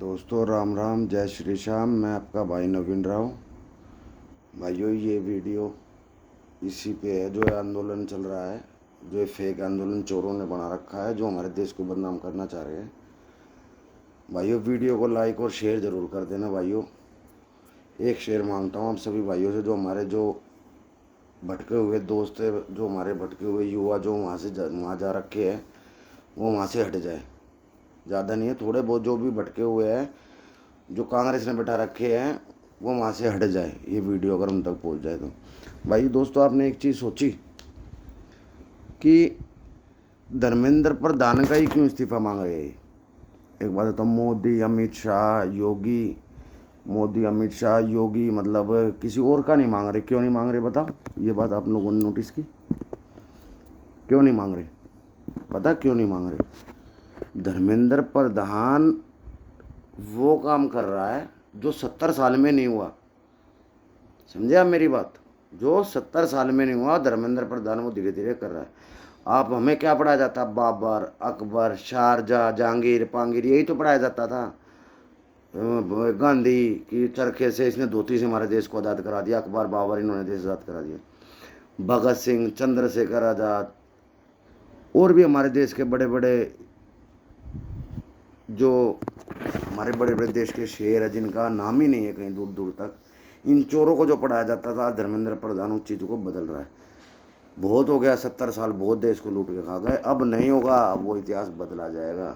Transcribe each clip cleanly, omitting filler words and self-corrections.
दोस्तों राम राम, जय श्री श्याम। मैं आपका भाई नवीन राव। भाइयों, ये वीडियो इसी पे है जो आंदोलन चल रहा है, जो ये फेक आंदोलन चोरों ने बना रखा है, जो हमारे देश को बदनाम करना चाह रहे हैं। भाइयों, वीडियो को लाइक और शेयर ज़रूर कर देना। भाइयों, एक शेयर मांगता हूँ आप सभी भाइयों से, जो हमारे जो भटके हुए दोस्त है, जो हमारे भटके हुए युवा जो वहाँ जा रखे हैं, वो वहाँ से हट जाए। ज़्यादा नहीं है, थोड़े बहुत जो भी भटके हुए हैं, जो कांग्रेस ने बैठा रखे हैं, वो वहाँ से हट जाए। ये वीडियो अगर उन तक पहुँच जाए तो। भाई दोस्तों, आपने एक चीज़ सोची कि धर्मेंद्र प्रधान का ही क्यों इस्तीफा मांग रहे हैं? एक बात तो मोदी अमित शाह योगी, मोदी अमित शाह योगी, मतलब किसी और का नहीं मांग रहे। क्यों नहीं मांग रहे बताओ? ये बात आप लोगों ने नोटिस की? क्यों नहीं मांग रहे? पता क्यों नहीं मांग रहे? धर्मेंद्र प्रधान वो काम कर रहा है जो 70 साल में नहीं हुआ। समझे आप मेरी बात? जो 70 साल में नहीं हुआ, धर्मेंद्र प्रधान वो धीरे धीरे कर रहा है। आप हमें क्या पढ़ाया जाता? बाबर, अकबर, शारजाह, जहांगीर, पांगीर, यही तो पढ़ाया जाता था। गांधी की चरखे से इसने धोती से हमारे देश को आज़ाद करा दिया। अकबर, बाबर, इन्होंने देश आज़ाद करा दिया। भगत सिंह, चंद्रशेखर आज़ाद, और भी हमारे देश के बड़े बड़े, जो हमारे बड़े बड़े देश के शेर है, जिनका नाम ही नहीं है कहीं दूर दूर तक, इन चोरों को जो पढ़ाया जाता था, धर्मेंद्र प्रधान उस चीज़ को बदल रहा है। बहुत हो गया, 70 साल बहुत देश को लूट के खा गए। अब नहीं होगा, अब वो इतिहास बदला जाएगा।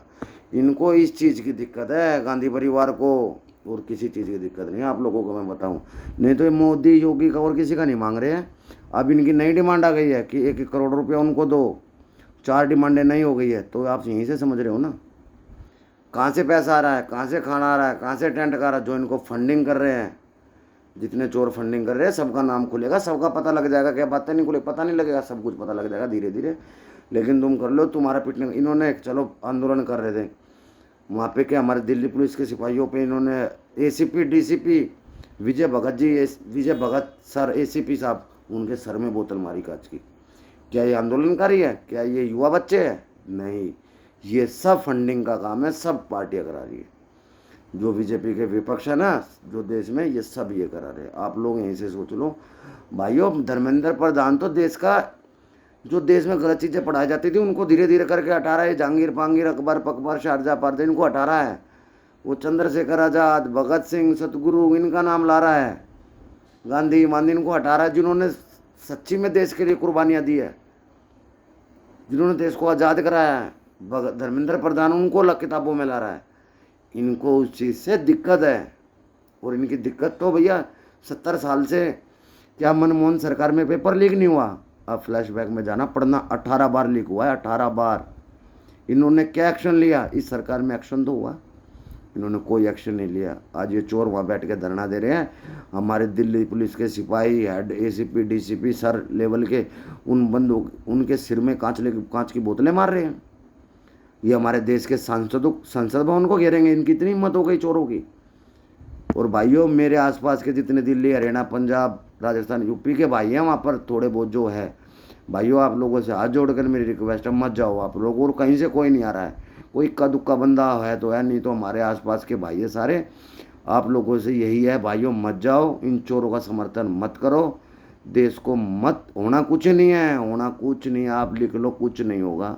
इनको इस चीज़ की दिक्कत है, गांधी परिवार को, और किसी चीज़ की दिक्कत नहीं है। आप लोगों को मैं बताऊं, नहीं तो ये मोदी योगी का और किसी का नहीं मांग रहे हैं। अब इनकी नई डिमांड आ गई है कि 1-1 करोड़ रुपया उनको दो। 4 डिमांडें नहीं हो गई है, तो आप यहीं से समझ रहे हो ना कहाँ से पैसा आ रहा है, कहाँ से खाना आ रहा है, कहाँ से टेंट का रहा है। जो इनको फंडिंग कर रहे हैं, जितने चोर फंडिंग कर रहे हैं, सबका नाम खुलेगा, सबका पता लग जाएगा। क्या बातें नहीं खुले, पता नहीं लगेगा, सब कुछ पता लग जाएगा धीरे धीरे। लेकिन तुम कर लो, तुम्हारा पिटने। इन्होंने चलो आंदोलन कर रहे थे वहाँ पे, क्या हमारे दिल्ली पुलिस के सिपाहियों पे इन्होंने एसीपी डीसीपी विजय भगत जी, विजय भगत सर एसीपी साहब, उनके सर में बोतल मारी कांच की। क्या ये आंदोलनकारी है? क्या ये युवा बच्चे हैं? नहीं, ये सब फंडिंग का काम है, सब पार्टियां करा रही है। जो बीजेपी के विपक्ष है ना, जो देश में, ये सब ये करा रहे हैं। आप लोग यहीं से सोच लो भाइयों। धर्मेंद्र प्रधान तो देश का, जो देश में गलत चीज़ें पढ़ाई जाती थी, उनको धीरे धीरे करके हटा रहा है। जहांगीर पांगीर, अकबर पकबर, शारजाह पारदे, इनको हटा रहा है। वो चंद्रशेखर आज़ाद, भगत सिंह, सतगुरु, इनका नाम ला रहा है। गांधी मांधी, इनको हटा रहा है, जिन्होंने सच्ची में देश के लिए कुर्बानियाँ दी है, जिन्होंने देश को आज़ाद कराया है। धर्मेंद्र प्रधान उनको अलग किताबों में ला रहा है। इनको उस चीज़ से दिक्कत है। और इनकी दिक्कत तो भैया 70 साल से, क्या मनमोहन सरकार में पेपर लीक नहीं हुआ? अब फ्लैशबैक में जाना पड़ना, 18 बार लीक हुआ है, 18 बार। इन्होंने क्या एक्शन लिया? इस सरकार में एक्शन तो हुआ, इन्होंने कोई एक्शन नहीं लिया। आज ये चोर वहाँ बैठ के धरना दे रहे हैं। हमारे दिल्ली पुलिस के सिपाही, head ACP DCP sir level के, उन बंदूक, उनके सिर में कांच की बोतलें मार रहे हैं। ये हमारे देश के संसद भवन को घेरेंगे। इनकी इतनी हिम्मत हो गई चोरों की। और भाइयों, मेरे आसपास के जितने दिल्ली, हरियाणा, पंजाब, राजस्थान, यूपी के भाई हैं, वहाँ पर थोड़े बहुत जो है भाइयों, आप लोगों से हाथ जोड़कर मेरी रिक्वेस्ट है, मत जाओ आप लोग। और कहीं से कोई नहीं आ रहा है, कोई इक्का दुक्का बंदा है तो है, नहीं तो हमारे आसपास के भाई है सारे। आप लोगों से यही है भाइयों, मत जाओ, इन चोरों का समर्थन मत करो। देश को मत, होना कुछ नहीं है, होना कुछ नहीं है। आप लिख लो, कुछ नहीं होगा,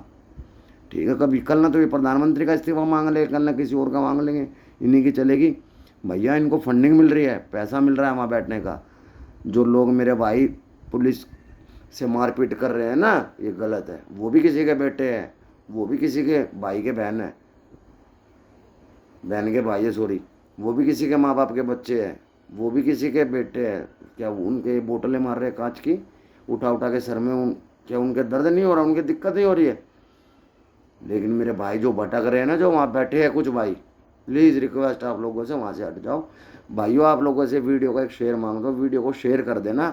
ठीक है? कभी कल ना तो ये प्रधानमंत्री का इस्तीफा मांग ले, कल ना किसी और का मांग लेंगे, इन्हीं की चलेगी। भैया, इनको फंडिंग मिल रही है, पैसा मिल रहा है वहाँ बैठने का। जो लोग मेरे भाई पुलिस से मारपीट कर रहे हैं ना, ये गलत है। वो भी किसी के बेटे हैं, वो भी किसी के भाई के बहन है, बहन के भाई है, सॉरी, वो भी किसी के माँ बाप के बच्चे हैं, वो भी किसी के बेटे हैं। क्या उनके बोतलें मार रहे हैं कांच की, उठा उठा के सर में? क्या उनके दर्द नहीं हो रहा, उनकी दिक्कत नहीं हो रही है? लेकिन मेरे भाई जो भटक रहे हैं ना, जो वहाँ बैठे हैं कुछ भाई, प्लीज़ रिक्वेस्ट आप लोगों से, वहाँ से हट जाओ। भाइयों, आप लोगों से वीडियो का एक शेयर मांग दो, वीडियो को शेयर कर देना,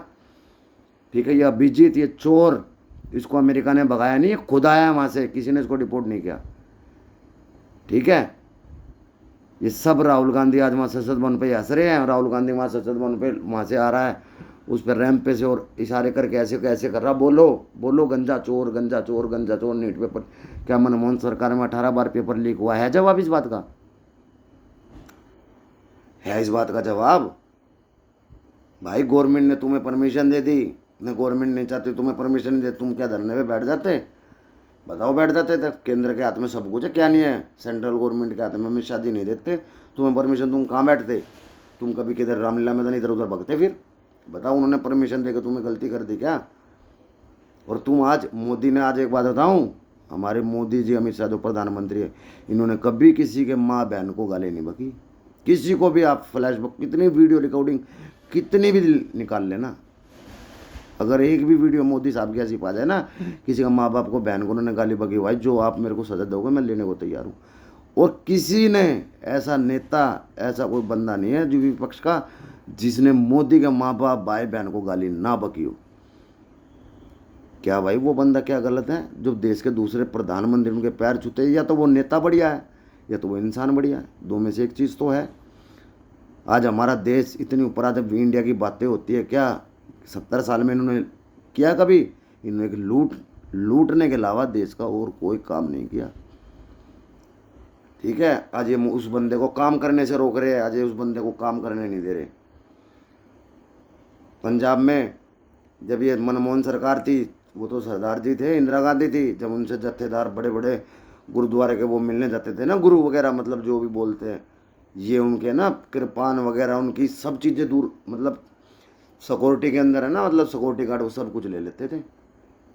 ठीक है? ये अभिजीत, ये चोर, इसको अमेरिका ने भगाया नहीं, ये खुद आया वहाँ से, किसी ने इसको रिपोर्ट नहीं किया, ठीक है? ये सब राहुल गांधी आज वहाँ संसद भवन पे हंस रहे हैं। राहुल गांधी वहाँ संसद भवन पे, वहाँ से आ रहा है, उस पर रैंप पे से और इशारे करके ऐसे कैसे कर रहा, बोलो बोलो, गंजा चोर, गंजा चोर, गंजा चोर, नीट पेपर। क्या मनमोहन सरकार में 18 बार पेपर लीक हुआ है? जवाब इस बात का है इस बात का जवाब? भाई गवर्नमेंट ने तुम्हें परमिशन दे दी, न गवर्नमेंट नहीं चाहती तुम्हें परमिशन नहीं दे, तुम क्या धरने पे बैठ जाते? बताओ, बैठ जाते थे? केंद्र के हाथ में सब कुछ है, क्या नहीं है? सेंट्रल गवर्नमेंट के हाथ में हमें शादी नहीं देते तुम्हें परमिशन, तुम कहाँ बैठते? तुम कभी किधर रामलीला में तो नहीं इधर उधर भगते? फिर बताओ, उन्होंने परमिशन देकर तुम्हें गलती कर दी क्या? और तुम आज, मोदी ने, आज एक बात बताऊँ, हमारे मोदी जी, अमित शाह जो प्रधानमंत्री है, इन्होंने कभी किसी के माँ बहन को गाली नहीं बकी। किसी को भी आप फ्लैश कितनी वीडियो रिकॉर्डिंग कितनी भी निकाल लेना, अगर एक भी वीडियो मोदी साहब की ऐसी पा जाए ना, किसी का माँ बाप को, बहन को उन्होंने गाली बकी, भाई जो आप मेरे को सजा दोगे मैं लेने को तैयार हूँ। और किसी ने, ऐसा नेता, ऐसा कोई बंदा नहीं है जो विपक्ष का, जिसने मोदी के माँ बाप भाई बहन को गाली ना बकी हो। क्या भाई वो बंदा क्या गलत है जो देश के दूसरे प्रधानमंत्री उनके पैर छूते? या तो वो नेता बढ़िया है या तो वो इंसान बढ़िया है, दो में से एक चीज़ तो है। आज हमारा देश इतनी ऊपर आ, जब इंडिया की बातें होती है, क्या 70 साल में इन्होंने किया कभी? इन्होंने लूटने के अलावा देश का और कोई काम नहीं किया। ठीक है, आज ये उस बंदे को काम करने से रोक रहे हैं, आज ये उस बंदे को काम करने नहीं दे रहे। पंजाब में जब ये मनमोहन सरकार थी, वो तो सरदार जी थे, इंदिरा गांधी थी, जब उनसे जत्थेदार बड़े बड़े गुरुद्वारे के वो मिलने जाते थे ना, गुरु वगैरह, मतलब जो भी बोलते हैं, ये उनके ना कृपान वगैरह, उनकी सब चीज़ें दूर, मतलब सिक्योरिटी के अंदर है ना, मतलब सिक्योरिटी गार्ड वो सब कुछ ले लेते थे,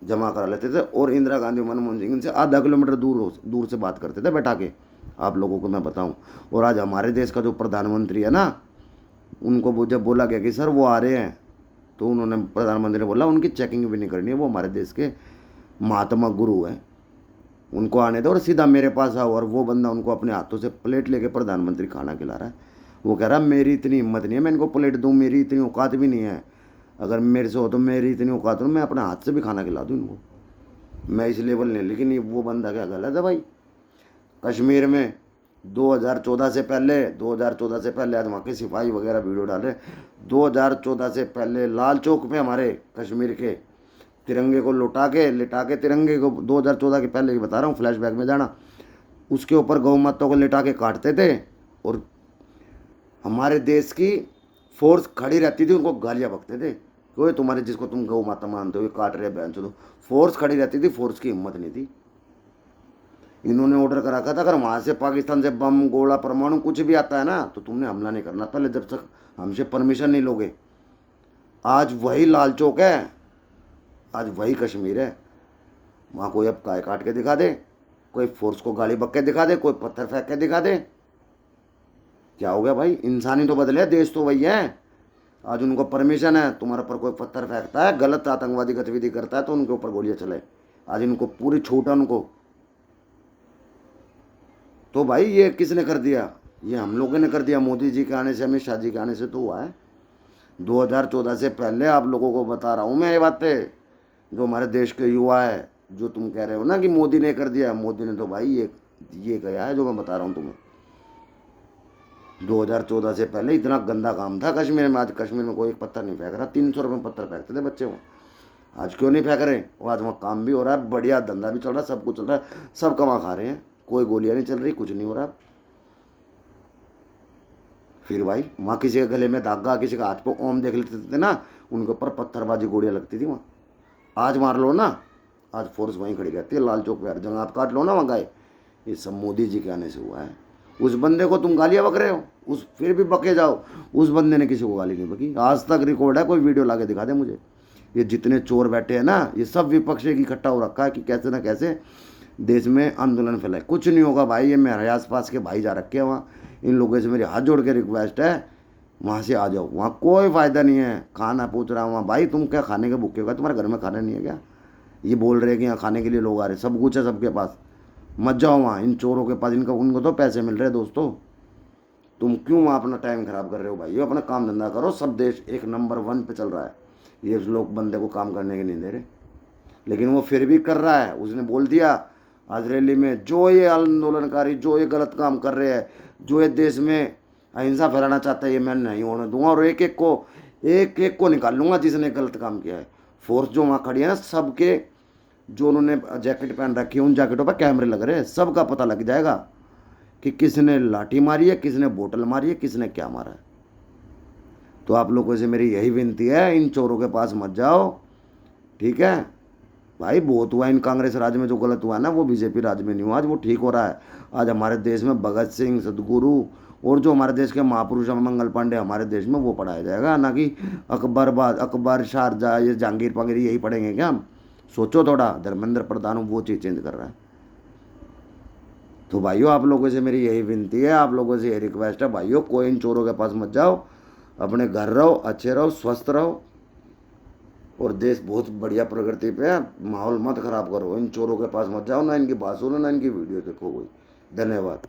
जमा करा लेते थे। और इंदिरा गांधी, मनमोहन सिंह इनसे आधा किलोमीटर दूर से बात करते थे बैठा के, आप लोगों को मैं बताऊं। और आज हमारे देश का जो प्रधानमंत्री है ना, उनको वो जब बोला गया कि सर वो आ रहे हैं, तो उन्होंने, प्रधानमंत्री ने बोला उनकी चेकिंग भी नहीं करनी है, वो हमारे देश के महात्मा गुरु हैं, उनको आने दो और सीधा मेरे पास आओ। और वो बंदा उनको अपने हाथों से प्लेट लेके प्रधानमंत्री खाना खिला रहा है। वो कह रहा है मेरी इतनी हिम्मत नहीं है मैं इनको प्लेट दूँ, मेरी इतनी औकात भी नहीं है, अगर मेरे से हो तो मेरी इतनी औकात हो मैं अपने हाथ से भी खाना खिला दूँ इनको, मैं इस लेवल नहीं। लेकिन ये वो बंदा क्या गलत है भाई? कश्मीर में 2014 से पहले आज वहाँ के सिपाही वगैरह वीडियो डाले, 2014 से पहले लाल चौक पे हमारे कश्मीर के तिरंगे को लिटा के तिरंगे को, 2014 के पहले की बता रहा हूँ, फ्लैशबैक में जाना, उसके ऊपर गौ माता को लिटा के काटते थे। और हमारे देश की फोर्स खड़ी रहती थी, उनको गालियाँ बकते थे, कोई तुम्हारे जिसको तुम गौ माता मानते हो काट रहे बहन चो, फोर्स खड़ी रहती थी, फोर्स की हिम्मत नहीं थी। इन्होंने ऑर्डर करा था, अगर वहाँ से पाकिस्तान से बम गोला परमाणु कुछ भी आता है ना, तो तुमने हमला नहीं करना पहले, जब तक हमसे परमिशन नहीं लोगे। आज वही लाल चौक है, आज वही कश्मीर है, वहाँ कोई अब काय काट के दिखा दे, कोई फोर्स को गाली बक के दिखा दे, कोई पत्थर फेंक के दिखा दे, क्या हो गया भाई? इंसानी तो बदले, देश तो वही है। आज उनको परमिशन है, तुम्हारे ऊपर कोई पत्थर फेंकता है, गलत आतंकवादी गतिविधि करता है तो उनके ऊपर गोलियां चले, आज इनको पूरी छूट है उनको। तो भाई ये किसने कर दिया? ये हम लोगों ने कर दिया, मोदी जी के आने से, अमित शाह जी के आने से तो हुआ है। 2014 से पहले आप लोगों को बता रहा हूँ मैं ये बातें, जो हमारे देश के युवा है, जो तुम कह रहे हो ना कि मोदी ने कर दिया, मोदी ने तो भाई ये कहा है जो मैं बता रहा हूँ तुम्हें। 2014 से पहले इतना गंदा काम था कश्मीर में, आज कश्मीर में कोई एक पत्थर नहीं फेंक रहा, 300 रुपये में पत्थर फेंकते थे बच्चे वो, आज क्यों नहीं फेंक रहे? और आज वहाँ काम भी हो रहा है, बढ़िया धंधा भी चल रहा है, सब कुछ चल रहा है, सब कमा खा रहे हैं, कोई गोलियां नहीं चल रही, कुछ नहीं हो रहा। फिर भाई वहाँ किसी के गले में धागा, किसी का हाथ पे ओम देख लेते थे ना, उनके ऊपर पत्थरबाजी गोलियां लगती थी वहाँ। आज मार लो ना, आज फोर्स वहीं खड़ी रहती है लाल चौक पे, हर जगह आप काट लो ना वहाँ गए, ये सब मोदी जी के आने से हुआ है। उस बंदे को तुम गालियाँ बक रहे हो, उस फिर भी बके जाओ, उस बंदे ने किसी को गाली नहीं बकी, आज तक रिकॉर्ड है, कोई वीडियो ला के दिखा दे मुझे। ये जितने चोर बैठे हैं ना, ये सब विपक्ष की इकट्ठा हो रखा है कि कैसे ना कैसे देश में आंदोलन फैलाए। कुछ नहीं होगा भाई, ये मेरे आसपास के भाई जा रखे हैं वहाँ, इन लोगों से मेरी हाथ जोड़ के रिक्वेस्ट है, वहाँ से आ जाओ, वहाँ कोई फ़ायदा नहीं है। खाना पूछ रहा हूँ वहाँ, भाई तुम क्या खाने के भूखे होगा, तुम्हारे घर में खाना नहीं है क्या? ये बोल रहे हैं कि यहाँ खाने के लिए लोग आ रहे, सब कुछ है सबके पास, मत जाओ वहाँ इन चोरों के पास, इनका उनको तो पैसे मिल रहे हैं दोस्तों, तुम क्यों वहाँ अपना टाइम ख़राब कर रहे हो भाई? अपना काम धंधा करो, सब देश एक नंबर 1 पे चल रहा है, ये लोग बंदे को काम करने के नहीं दे रहे, लेकिन वो फिर भी कर रहा है। उसने बोल दिया आज रैली में, जो ये आंदोलनकारी, जो ये गलत काम कर रहे हैं, जो ये देश में अहिंसा फैलाना चाहता है, ये मैं नहीं होने दूंगा, और एक एक को निकाल लूँगा जिसने गलत काम किया है। फोर्स जो वहाँ खड़ी है ना, सबके जो उन्होंने जैकेट पहन रखी है, उन जैकेटों पर कैमरे लग रहे हैं, सबका पता लग जाएगा कि किसने लाठी मारी है, किसने बोतल मारी है, किसने क्या मारा है। तो आप लोगों से मेरी यही विनती है, इन चोरों के पास मत जाओ, ठीक है भाई। बहुत हुआ इन कांग्रेस राज में, जो गलत हुआ ना वो बीजेपी राज में नहीं हुआ, आज वो ठीक हो रहा है। आज हमारे देश में भगत सिंह, सदगुरु और जो हमारे देश के महापुरुष हैं, मंगल पांडे हमारे देश में, वो पढ़ाया जाएगा, ना कि अकबर शारजा ये जहांगीर पांगीर यही पढ़ेंगे क्या हम। सोचो थोड़ा, धर्मेंद्र प्रधान वो चीज़ चेंज कर रहा है। तो भाइयों आप लोगों से मेरी यही विनती है, आप लोगों से यही रिक्वेस्ट है भाइयों, कोई इन चोरों के पास मत जाओ, अपने घर रहो, अच्छे रहो, स्वस्थ रहो, और देश बहुत बढ़िया प्रगति पे है। माहौल मत खराब करो, इन चोरों के पास मत जाओ, ना इनकी बात सुनो, ना इनकी वीडियो देखो कोई। धन्यवाद।